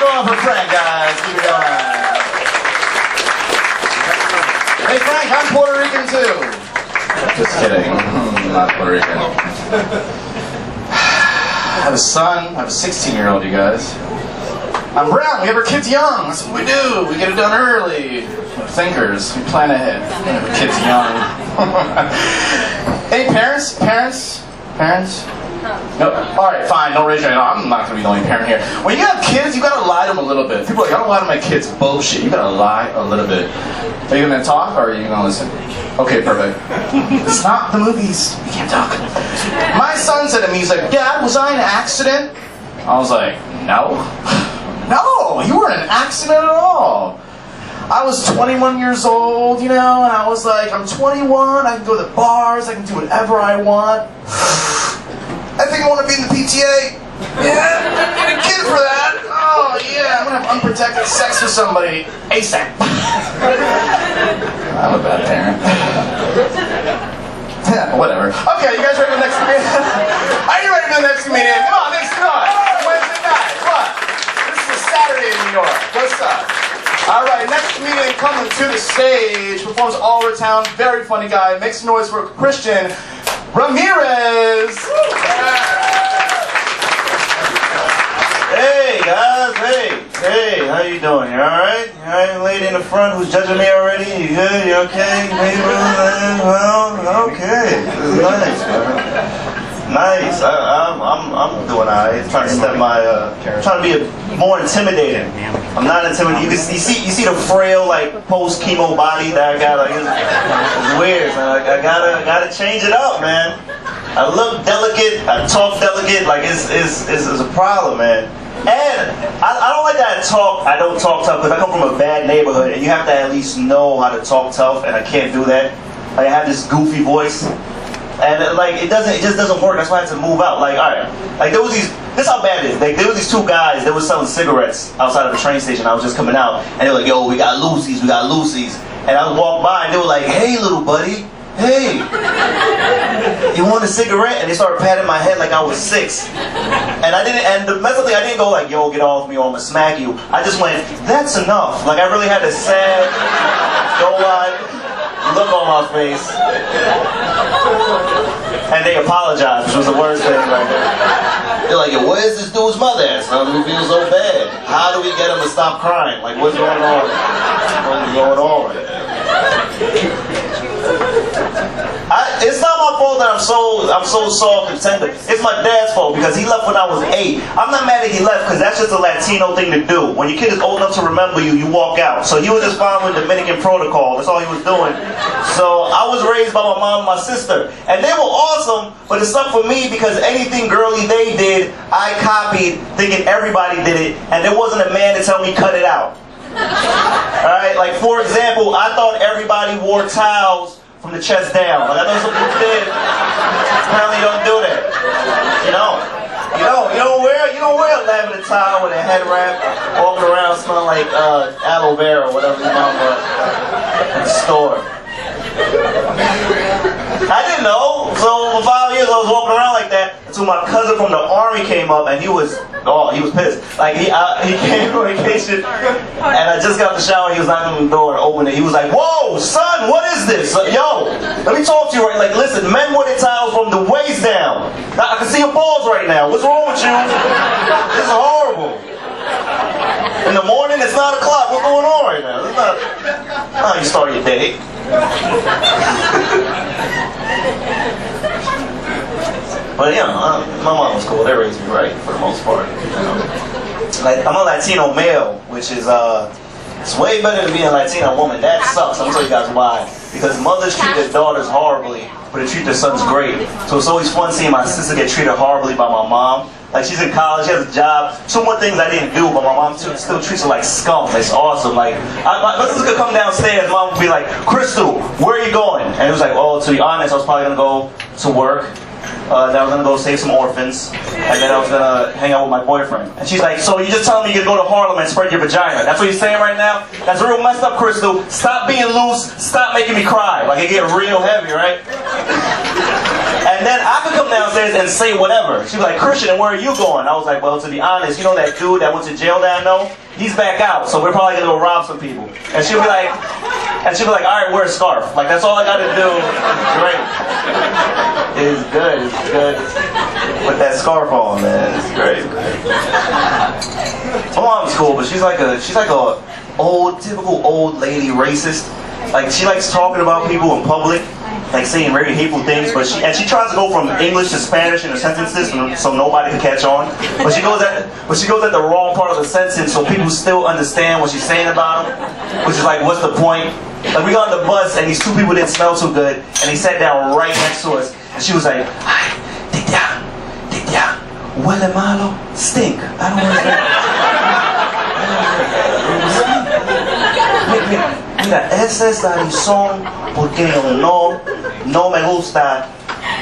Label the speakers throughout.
Speaker 1: going for Frank, guys. Keep it going. Hey, Frank, I'm Puerto Rican, too. Just kidding. I'm not Puerto Rican. I have a son. I have a 16-year-old, you guys. I'm brown. We have our kids young. That's what we do. We get it done early. We're thinkers. We plan ahead. We have our kids young. Any parents? No. All right, fine. Don't raise your hand. I'm not going to be the only parent here. When you have kids, you got to lie to them a little bit. People are like, I don't lie to my kids. Bullshit. You got to lie a little bit. Are you going to talk or are you going to listen? Okay, perfect. It's not the movies. We can't talk. My son said to me, he's like, Dad, was I in an accident? I was like, no. No, you weren't in an accident at all. I was 21 years old, you know, and I was like, I'm 21, I can go to the bars, I can do whatever I want. I think I want to be in the PTA. Yeah, I'm getting a kid for that. Oh, yeah, I'm going to have unprotected sex with somebody ASAP. I'm a bad parent. Whatever. Okay, you guys ready for the next comedian? Are you ready for the next comedian? Come on, next time. Wednesday night. What? This is a Saturday in New York. What's up? All right, next comedian coming to the stage, performs all over town, very funny guy, makes noise for Christian Ramirez.
Speaker 2: Hey guys, hey, how you doing? You alright? You alright, lady in the front who's judging me already? You good? You okay? Well, okay. Nice, man. Nice. I'm doing alright. Trying to step my trying to be more intimidating. I'm not intimidating. You see the frail like post chemo body that I got. Like it's weird, man. I gotta change it up, man. I look delicate. I talk delicate. Like it's a problem, man. And I don't like that I don't talk tough because I come from a bad neighborhood, and you have to at least know how to talk tough, and I can't do that. Like I have this goofy voice. And like it just doesn't work. That's why I had to move out. Like, all right, like there was these. This is how bad it is. Like there was these two guys that were selling cigarettes outside of the train station. I was just coming out, and they were like, "Yo, we got Lucy's, we got Lucy's." And I walked by, and they were like, "Hey, little buddy, hey, you want a cigarette?" And they started patting my head like I was 6. And I didn't. And the mess up thing, I didn't go like, "Yo, get off me, or I'm gonna smack you." I just went, "That's enough." Like I really had a sad, don't lie, look on my face. And they apologized, which was the worst thing right there. They're like, "Yo, where's this dude's mother at? Son, we feel so bad. How do we get him to stop crying? Like, what's going on? What's going on right now?" It's not my fault that I'm so soft and tender. It's my dad's fault because he left when I was 8. I'm not mad that he left because that's just a Latino thing to do. When your kid is old enough to remember you, you walk out. So he was just following Dominican protocol. That's all he was doing. So I was raised by my mom and my sister. And they were awesome, but it sucked for me because anything girly they did, I copied thinking everybody did it. And there wasn't a man to tell me cut it out. Alright, like for example, I thought everybody wore towels from the chest down. Like I thought some people did. Apparently you don't do that. You don't wear a lavender towel with a head wrap, walking around smelling like aloe vera or whatever you want at the store. I didn't know. So for 5 years I was walking around like that until my cousin from the army came up and he was pissed. Like he came on vacation and I just got out the shower and he was knocking on the door and opened it. He was like, "Whoa, son, what is this? Yo, let me talk to you right. Like, listen, men wear their towels from the waist down. I can see your balls right now. What's wrong with you? This is horrible. In the morning, it's 9 o'clock. What's going on right now? It's not how you start your day." But yeah, my mom was cool. They raised me right for the most part. You know? Like I'm a Latino male, which is it's way better than being a Latina woman. That sucks. I'm gonna tell you guys why. Because mothers treat their daughters horribly, but they treat their sons great. So it's always fun seeing my sister get treated horribly by my mom. Like she's in college, she has a job. So more things I didn't do, but my mom still treats her like scum. It's awesome. Like my sister could come downstairs, mom would be like, "Crystal, where are you going?" And it was like, "Oh, to be honest, I was probably gonna go to work. Then I was gonna go save some orphans, and then I was gonna hang out with my boyfriend." And she's like, "So you just telling me you can go to Harlem and spread your vagina? That's what you're saying right now? That's real messed up, Crystal. Stop being loose. Stop making me cry." Like it get real heavy, right? And And then I could come downstairs and say whatever. She'd be like, Christian, where are you going? I was like, well, to be honest, you know that dude that went to jail that I know? He's back out, so we're probably gonna go rob some people. And she'll be like, all right, wear a scarf. Like, that's all I gotta do. It's great. It's good. Put that scarf on, man. It's great. My mom's cool, but she's like a typical old lady racist. Like, she likes talking about people in public, like saying very hateful things, but she tries to go from English to Spanish in her sentences so nobody can catch on. But she goes at the wrong part of the sentence so people still understand what she's saying about them, which is like, what's the point? Like, we got on the bus and these two people didn't smell too good, and they sat down right next to us, and she was like, ay, titia, huele malo, stink. I don't understand. Mira, esa es la razón porque no me gusta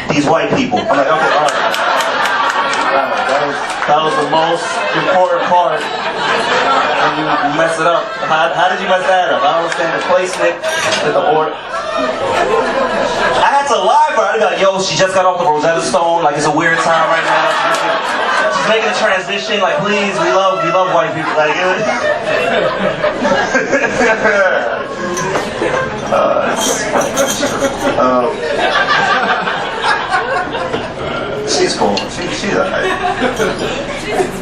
Speaker 2: these white people. I'm like, okay, all right. That was the most important part. And you mess it up. How did you mess that up? I don't understand the placement with the order. I had to lie for her. I'd be like, yo, she just got off the Rosetta Stone. Like, it's a weird time right now. She's making a transition. Like, please, we love white people. Like, she's cool. She's alright.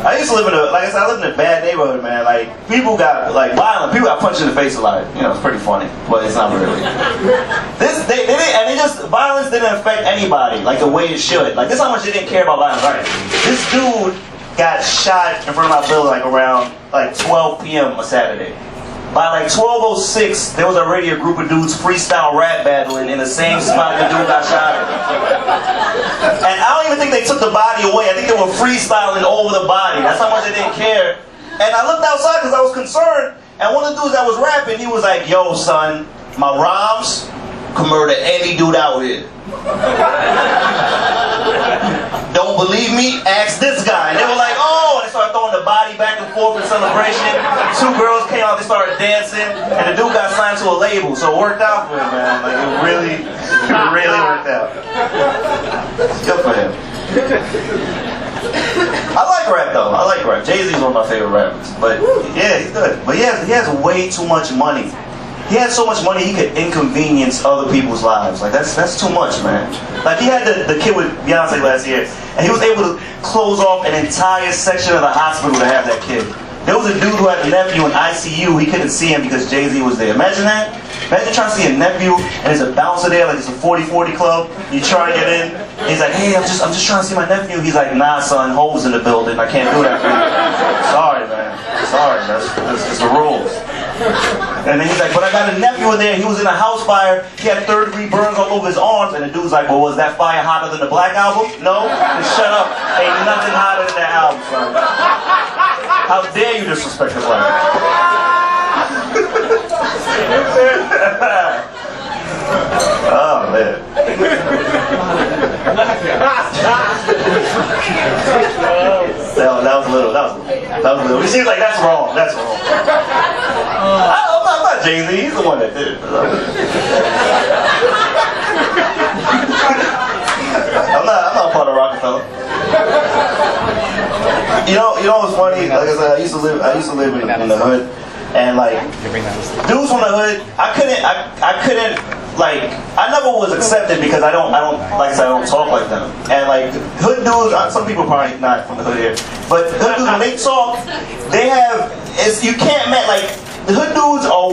Speaker 2: I used to live in I lived in a bad neighborhood, man. Like, people got violent. People got punched in the face a lot. You know, it's pretty funny, but it's not really. Violence didn't affect anybody like the way it should. Like, this is how much they didn't care about violence. Right? This dude got shot in front of my building around 12 p.m. a Saturday. By 12:06, there was already a group of dudes freestyle rap battling in the same spot the dude got shot at. And I don't even think they took the body away. I think they were freestyling over the body. That's how much they didn't care. And I looked outside because I was concerned. And one of the dudes that was rapping, he was like, yo, son, my rhymes can murder any dude out here. Don't believe me? Ask this guy. And they were like, oh, and they started throwing the body back and forth in celebration. Two girls came out, they started dancing, and the dude got signed to a label, so it worked out for him, man. Like, it really worked out. Good for him. I like rap though. I like rap. Jay-Z's one of my favorite rappers. But yeah, he's good. But he has way too much money. He had so much money he could inconvenience other people's lives. Like, that's too much, man. Like, he had the kid with Beyonce last year, and he was able to close off an entire section of the hospital to have that kid. There was a dude who had a nephew in ICU. He couldn't see him because Jay-Z was there. Imagine that. Imagine trying to see a nephew and there's a bouncer there, like it's a 40-40 club. You try to get in. He's like, hey, I'm just trying to see my nephew. He's like, nah, son, Ho's in the building. I can't do that for you. Sorry, man. Sorry, that's just the rules. And then he's like, but I got a nephew in there. He was in a house fire. He had 3rd-degree burns all over his arms. And the dude's like, well, was that fire hotter than the Black Album? No? Then shut up. Ain't nothing hotter than that album, son. How dare you disrespect the Black Album? Oh, man. That was a little. It seems like that's wrong. That's wrong. I'm not Jay-Z. He's the one that did it. I'm not part of Rockefeller. You know what's funny? Like I said, I used to live in the hood, and dudes from the hood, I never was accepted because I don't talk like them. And hood dudes, some people probably not from the hood here, but hood dudes, when they talk, you can't the hood dudes are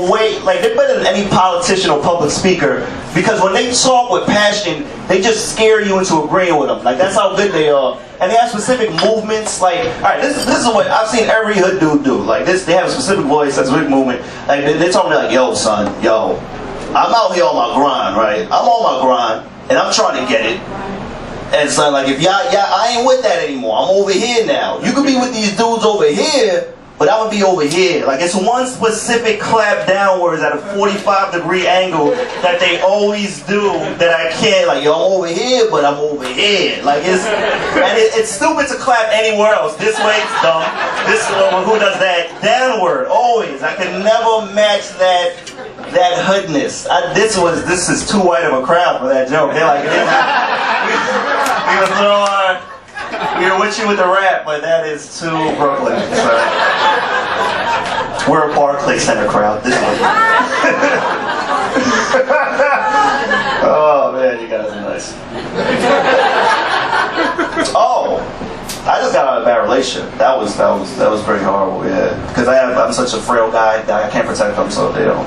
Speaker 2: they're better than any politician or public speaker, because when they talk with passion, they just scare you into agreeing with them. That's how good they are. And they have specific movements. Alright, this is what I've seen every hood dude do. They have a specific voice, that's a big movement. They told me yo, son, yo, I'm out here on my grind, right? I'm on my grind, and I'm trying to get it. And son, if I ain't with that anymore. I'm over here now. You could be with these dudes over here, but I'm gonna be over here. It's one specific clap downwards at a 45-degree angle that they always do that I can't. Yo, I'm over here, but I'm over here. It's stupid to clap anywhere else. This way, it's dumb. Who does that? Downward, always. I can never match that that hoodness. This is too white of a crowd for that joke. They're like, we were throwing, we were with you with the rap, but that is too Brooklyn. So. We're a Barclays Center crowd. This one. Oh man, you guys are nice. Oh, I just got out of a bad relationship. That was pretty horrible. Yeah, because I'm such a frail guy that I can't protect them, so they don't.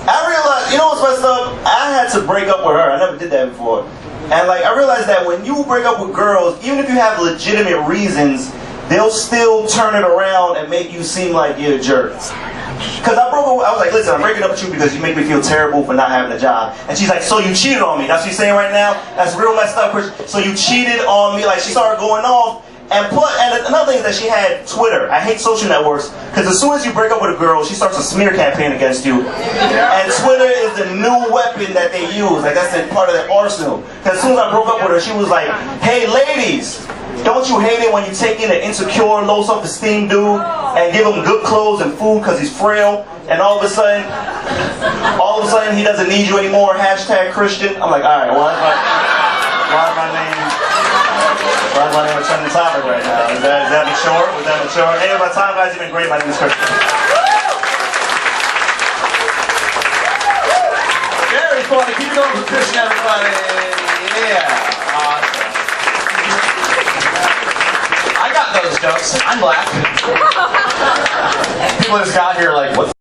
Speaker 2: I realized, you know what's messed up? I had to break up with her. I never did that before. And like, I realized that when you break up with girls, even if you have legitimate reasons, they'll still turn it around and make you seem like you're a jerk. Because I was like, listen, I'm breaking up with you because you make me feel terrible for not having a job. And she's like, so you cheated on me. That's what she's saying right now? That's real messed up, Chris. So you cheated on me. Like, she started going off. And another thing is that she had Twitter. I hate social networks because as soon as you break up with a girl, she starts a smear campaign against you. And Twitter is the new weapon that they use. Like, that's part of their arsenal. Because as soon as I broke up with her, she was like, hey, ladies, don't you hate it when you take in an insecure, low self-esteem dude and give him good clothes and food because he's frail, and all of a sudden he doesn't need you anymore? Hashtag Christian. I'm like, all right, why is my name a trending topic right now? Is that mature? Was that mature? Hey, my time, guys, you've been great. My name is Christian.
Speaker 1: Very funny. Keep it going with Christian, everybody. Yeah. Awesome. I got those jokes. I'm black. People just got here like, what